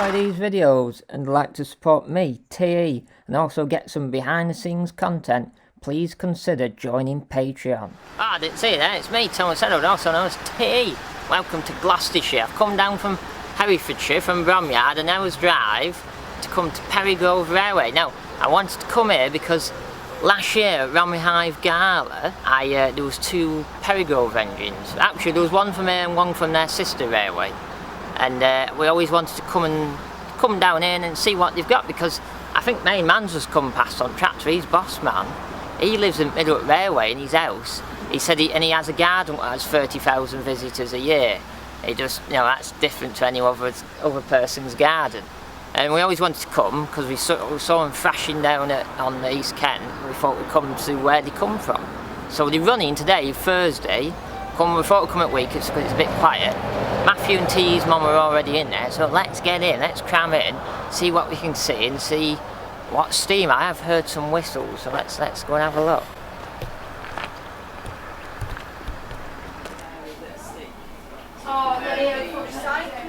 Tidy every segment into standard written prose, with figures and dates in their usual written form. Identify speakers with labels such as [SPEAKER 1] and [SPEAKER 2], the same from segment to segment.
[SPEAKER 1] enjoy these videos and like to support me, TE, and also get some behind the scenes content, please consider joining Patreon. I didn't see that, it's me, Thomas Edward, also known as TE. Welcome to Gloucestershire. I've come down from Herefordshire, from Bromyard, an hour's drive to come to PerryGrove Railway. Now, I wanted to come here because last year at Ramley Hive Gala, there was 2 PerryGrove engines. Actually, there was one from here and one from their sister railway. And we always wanted to come down here and see what they've got, because I think main man's just come past on tractor. He's boss man. He lives in Middlewich Railway in his house. He said he has a garden that has 30,000 visitors a year. It just, you know, that's different to any other person's garden. And we always wanted to come because we saw them thrashing down on the East Kent. We thought we'd come to where they come from. So they're running today, Thursday. We thought we'd come at week because it's a bit quiet. Matthew and T's mum are already in there, so let's get in, let's cram in, see what we can see and see what steam. I have heard some whistles, so let's go and have a look.
[SPEAKER 2] Oh, they're for cycling.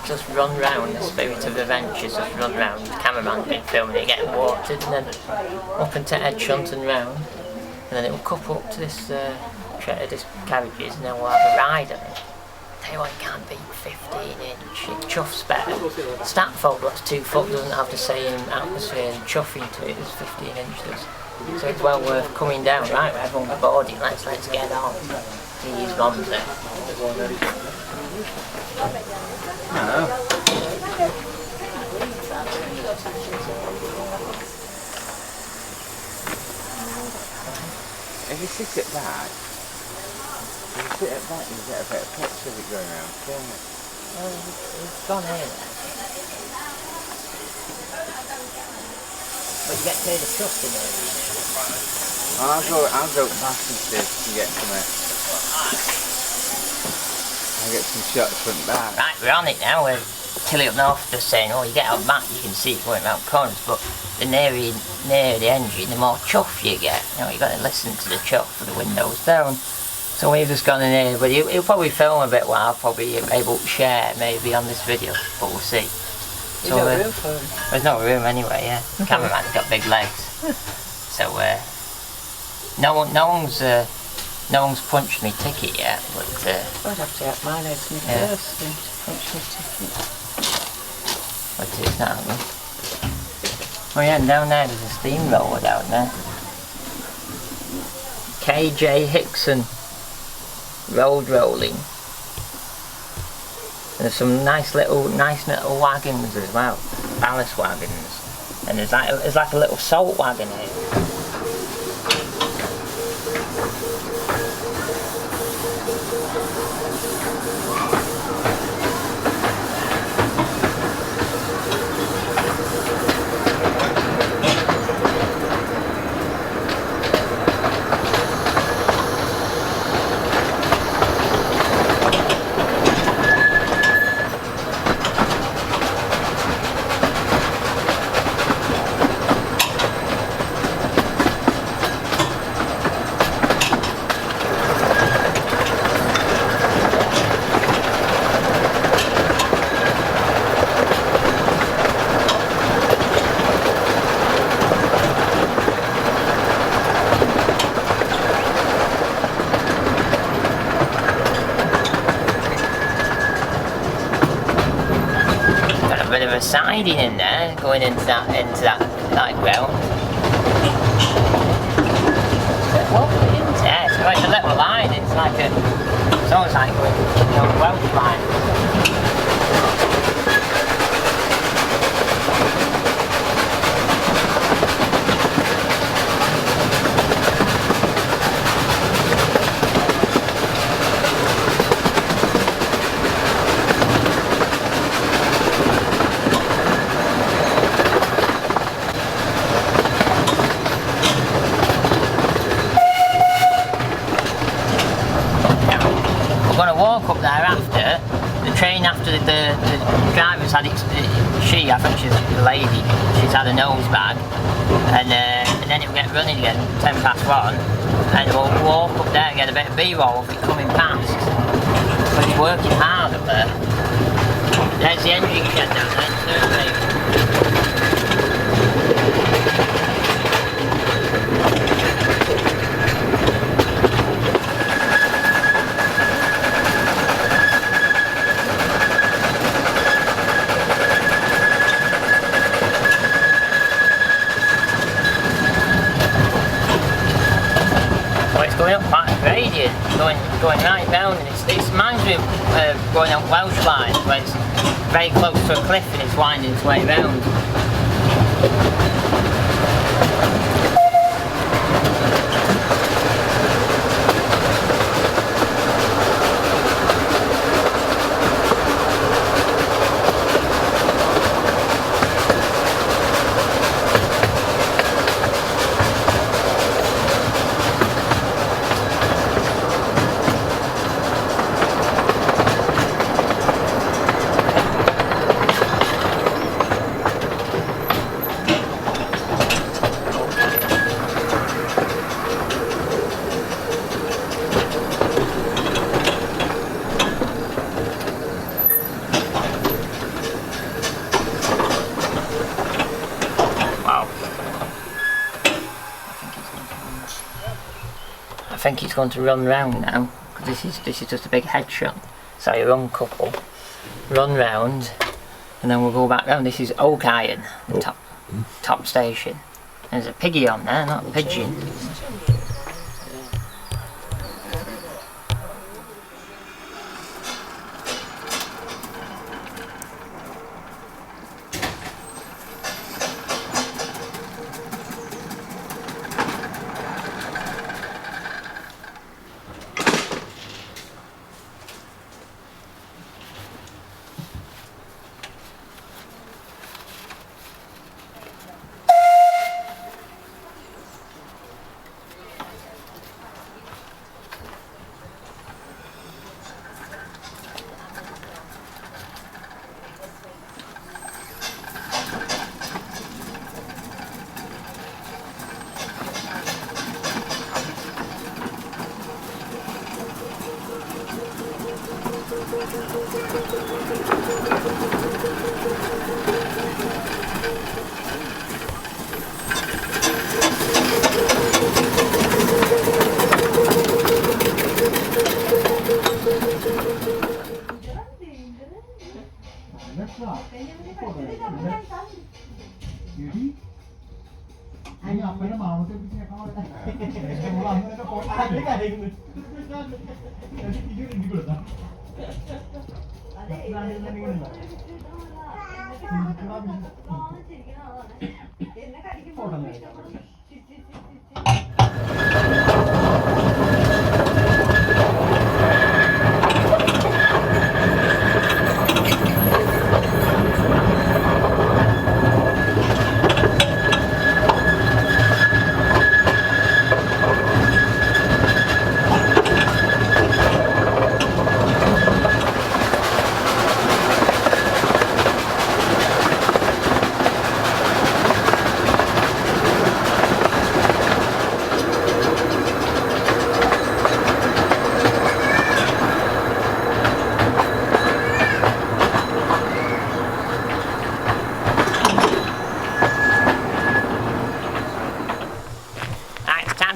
[SPEAKER 1] Just run round, the spirit of adventure, just run round. The cameraman's been filming it, getting watered, and then up into Edghunt and round, and then it will couple up to this carriages, and then we'll have a ride on it. Tell you what, you can't beat 15-inch. It chuffs better. Statfold, that's 2 foot, doesn't have the same atmosphere and chuffing to it as 15 inches. So it's well worth coming down. Right, we're everyone boarding, let's get on. These bombs there.
[SPEAKER 3] If you sit it back, you get a bit of picture of it going around, can't you?
[SPEAKER 1] Well, it's gone here then. But you get paid a trust in it.
[SPEAKER 3] I'll go back and see if you can get some I'll get some shots from back.
[SPEAKER 1] Right, we're on it now. We're Tilly up north just saying, oh, you get out back, you can see it going round corners, but the nearer the engine, the more chuff you get. You know, you've got to listen to the chuff with the windows down. So we've just gone in here, but he'll probably film a bit what I'll probably be able to share maybe on this video, but we'll see. So there's no room anyway, yeah. The cameraman's got big legs. So no one's punched me ticket yet, but
[SPEAKER 4] I'd have to have my legs in first to punch me ticket.
[SPEAKER 1] But it's not happening. Oh yeah, and down there there's a steamroller down there. KJ Hickson road rolling. And there's some nice little wagons as well. ballast wagons, and there's like a little salt wagon here. Bit of a siding in there, going into that ground. Yeah, it's like a little line. It's almost like a Welsh line. Up there after the train, after the driver's had I think she's a lady, she's had a nose bag, and then it'll get running again 1:10, and we'll walk up there and get a bit of B-roll of it coming past. But he's working hard up there. There's the engine shed down there. Going up quite a gradient, going right round, and it reminds me of going up Welsh lines where it's very close to a cliff and it's winding its way round. I think it's going to run round now, because this is just a big headshot. So you run couple, run round, and then we'll go back round. This is Oak Iron, the top station. There's a piggy on there, not a pigeon.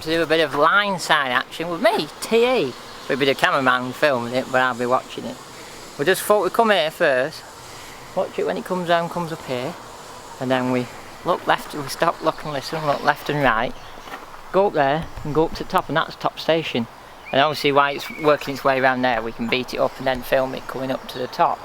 [SPEAKER 1] To do a bit of line side action with me, TE. We'll be the cameraman filming it, but I'll be watching it. We just thought we'd come here first, watch it when it comes down, comes up here, and then we look left, we stop, look and listen, look left and right, go up there and go up to the top, and that's top station. And obviously while it's working its way around there, we can beat it up and then film it coming up to the top.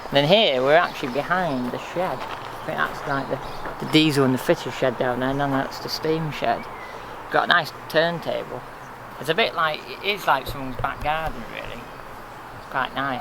[SPEAKER 1] And then here we're actually behind the shed. I think that's like the diesel and the fitter shed down there, and then that's the steam shed. Got a nice turntable. It's a bit like, it is like someone's back garden really. It's quite nice.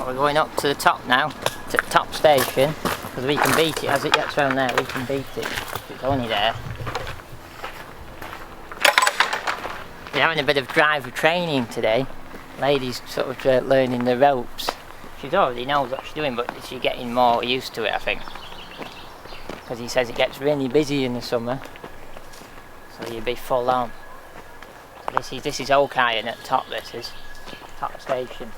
[SPEAKER 1] Going up to the top now, to the top station, because we can beat it as it gets around there. We can beat it. It's only there. We're having a bit of driver training today. Lady's sort of learning the ropes. She already knows what she's doing, but she's getting more used to it, I think. Because he says it gets really busy in the summer, so you'll be full on. So this is Oak Iron at top. This is top station.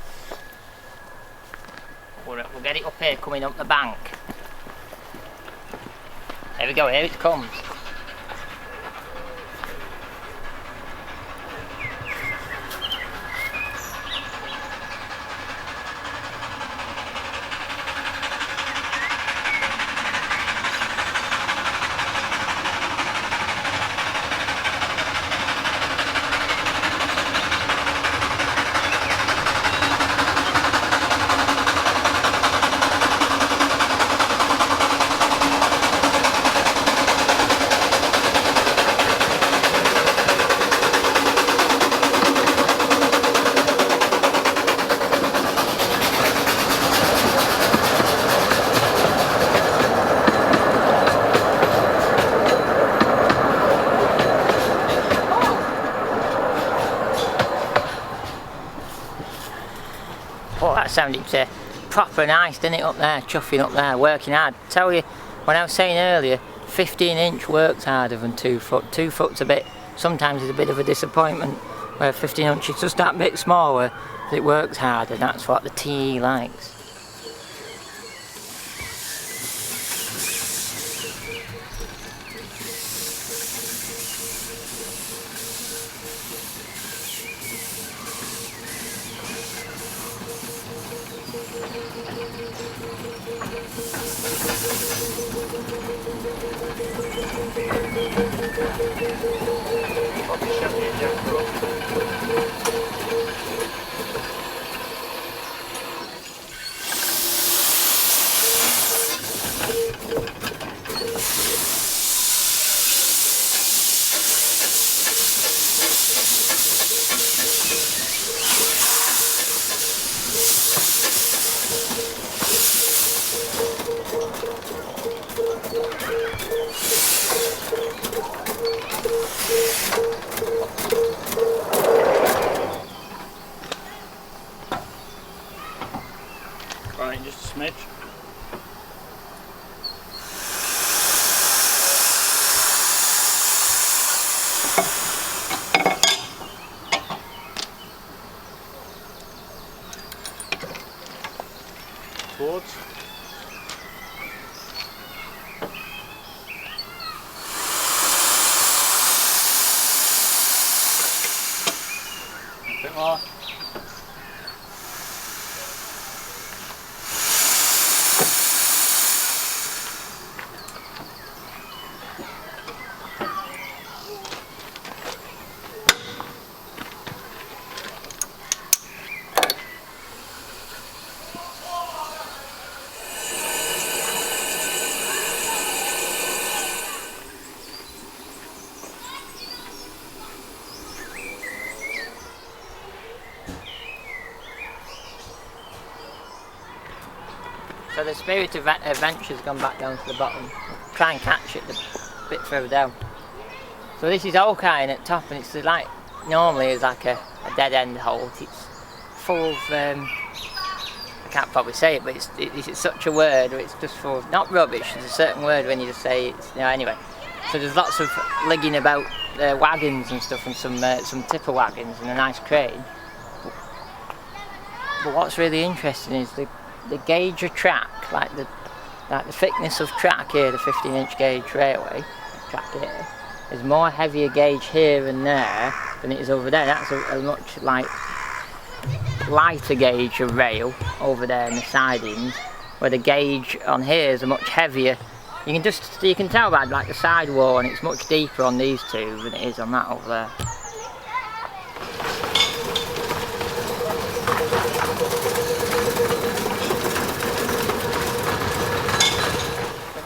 [SPEAKER 1] We'll get it up here, coming up the bank. There we go, here it comes. Oh, that sounded proper nice, didn't it, up there, chuffing up there, working hard. Tell you, when I was saying earlier, 15-inch works harder than 2 foot. 2 foot's a bit, sometimes it's a bit of a disappointment, where 15-inch is just that bit smaller, but it works harder. That's what the TE likes.
[SPEAKER 4] Right, just a smidge. Towards. A bit more.
[SPEAKER 1] So the Spirit of Adventure's gone back down to the bottom. Try and catch it a bit further down. So this is oak iron at top, and it's like, normally it's like a dead end hole. It's full of, I can't probably say it, but it's such a word, or it's just full of, not rubbish, there's a certain word when you just say it's, you know, anyway. So there's lots of ligging about wagons and stuff, and some tipper wagons and a nice crane. But what's really interesting is the gauge of track, like the thickness of track here, the 15-inch gauge railway track here, is more heavier gauge here and there than it is over there. That's a much lighter gauge of rail over there in the sidings, where the gauge on here is a much heavier. You can tell by like the sidewall, and it's much deeper on these two than it is on that over there.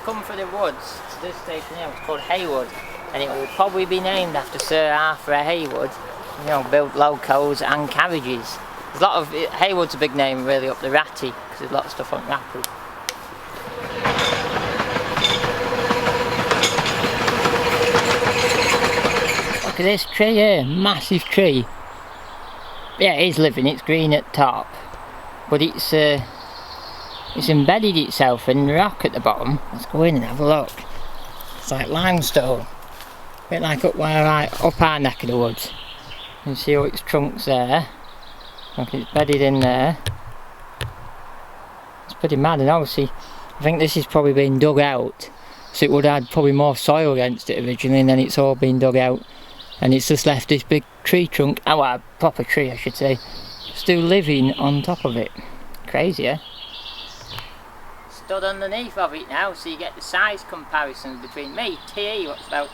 [SPEAKER 1] Come for the woods to this station here. It's called Haywood, and it will probably be named after Sir Arthur Haywood. You know, built locos and carriages. There's a lot of Haywood's a big name really up the Ratty, because there's a lot of stuff on Ratty. Look at this tree here, massive tree. Yeah, it is living. It's green at top, but it's embedded itself in the rock at the bottom. Let's go in and have a look. It's like limestone. A bit like up our neck of the woods. You can see all its trunks there. Look, it's bedded in there. It's pretty mad, and obviously I think this has probably been dug out, so it would have had probably more soil against it originally, and then it's all been dug out, and it's just left this big tree trunk, oh well, a proper tree I should say, still living on top of it. Crazy, eh? Stood underneath of it now, so you get the size comparisons between me, TE, what's about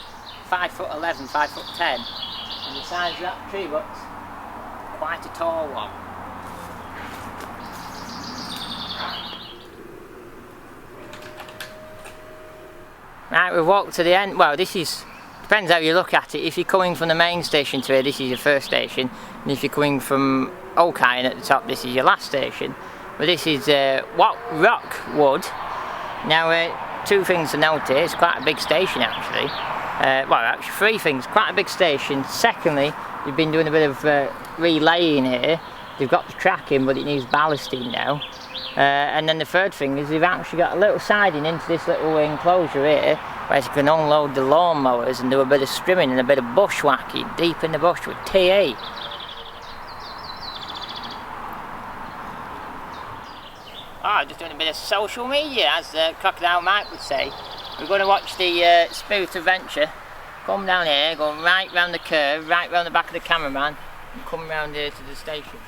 [SPEAKER 1] 5'11", 5'10", and the size of that tree, what's quite a tall one. Right, we've walked to the end. Well, this is, depends how you look at it. If you're coming from the main station to here, this is your first station, and if you're coming from Oak Iron at the top, this is your last station. But this is Rookwood. Now, two things to note here. It's quite a big station actually. Well, actually three things. Quite a big station. Secondly, they've been doing a bit of relaying here. They've got the track in, but it needs ballasting now. And then the third thing is they've actually got a little siding into this little enclosure here, where you can unload the lawnmowers and do a bit of strimming and a bit of bushwhacking deep in the bush with TA. Oh, just doing a bit of social media, as Crocodile Mike would say. We're going to watch the Spirit Adventure come down here, go right round the curve, right round the back of the cameraman, and come round here to the station.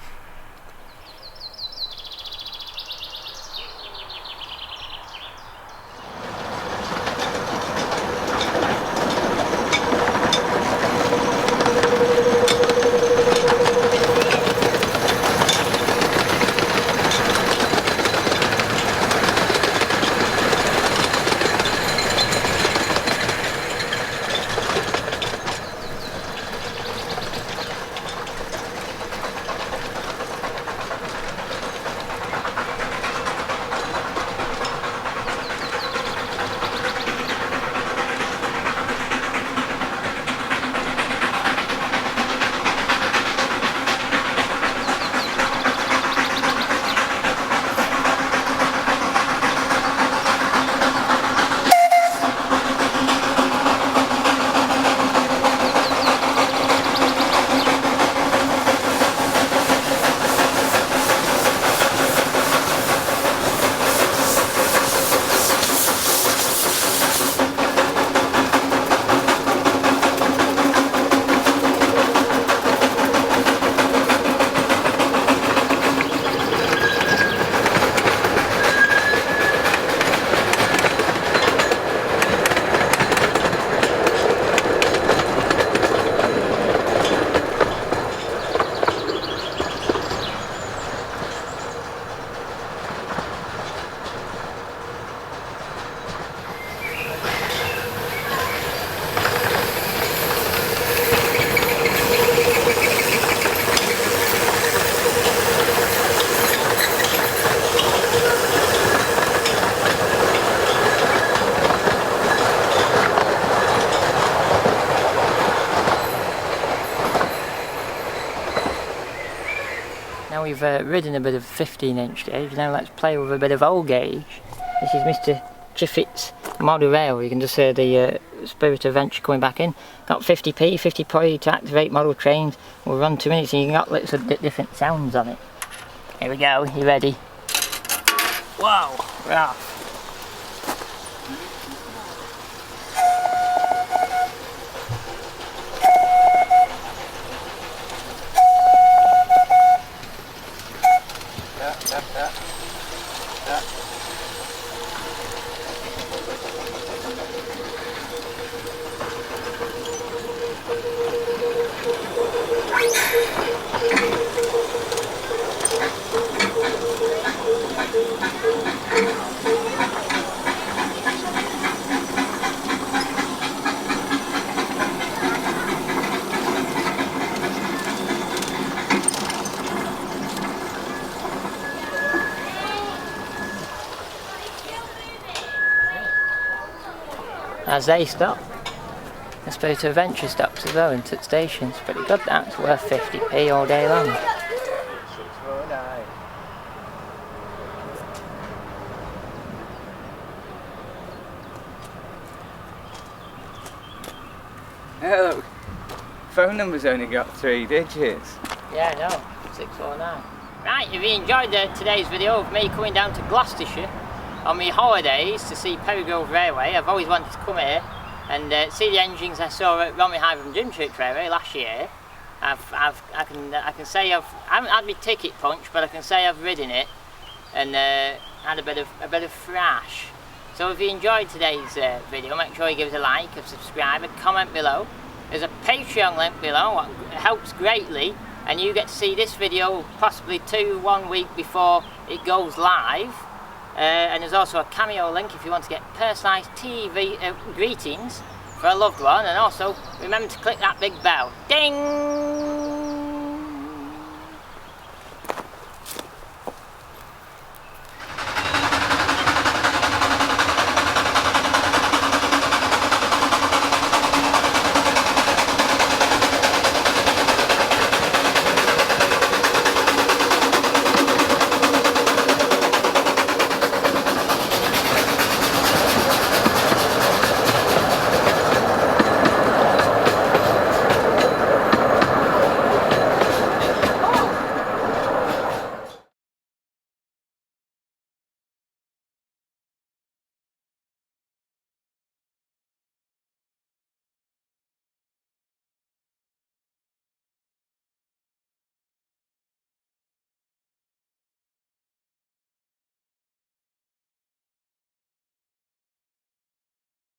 [SPEAKER 1] Now we've ridden a bit of 15-inch gauge, now let's play with a bit of old gauge. This is Mr. Triffitt's model rail. You can just hear the Spirit Adventure coming back in. Got 50p, 50p to activate model trains. We'll run 2 minutes and you can got lots of different sounds on it. Here we go, you ready? Whoa, we're off. As they stop, the Spirit of Adventure stops as well into stations. Pretty good, that's worth 50p all day long.
[SPEAKER 3] Oh, look, phone number's only got 3 digits.
[SPEAKER 1] Yeah, I know, 649. Right, if you enjoyed today's video of me coming down to Gloucestershire on my holidays to see PerryGrove Railway, I've always wanted to come here and see the engines I saw at Romney Hive and Dimchurch Railway last year. I can say I haven't had my ticket punch, but I can say I've ridden it and had a bit of thrash. So if you enjoyed today's video, make sure you give us a like, a subscribe, and comment below. There's a Patreon link below, it helps greatly, and you get to see this video possibly 1 week before it goes live. And there's also a Cameo link if you want to get personalised TV greetings for a loved one, and also remember to click that big bell. Ding!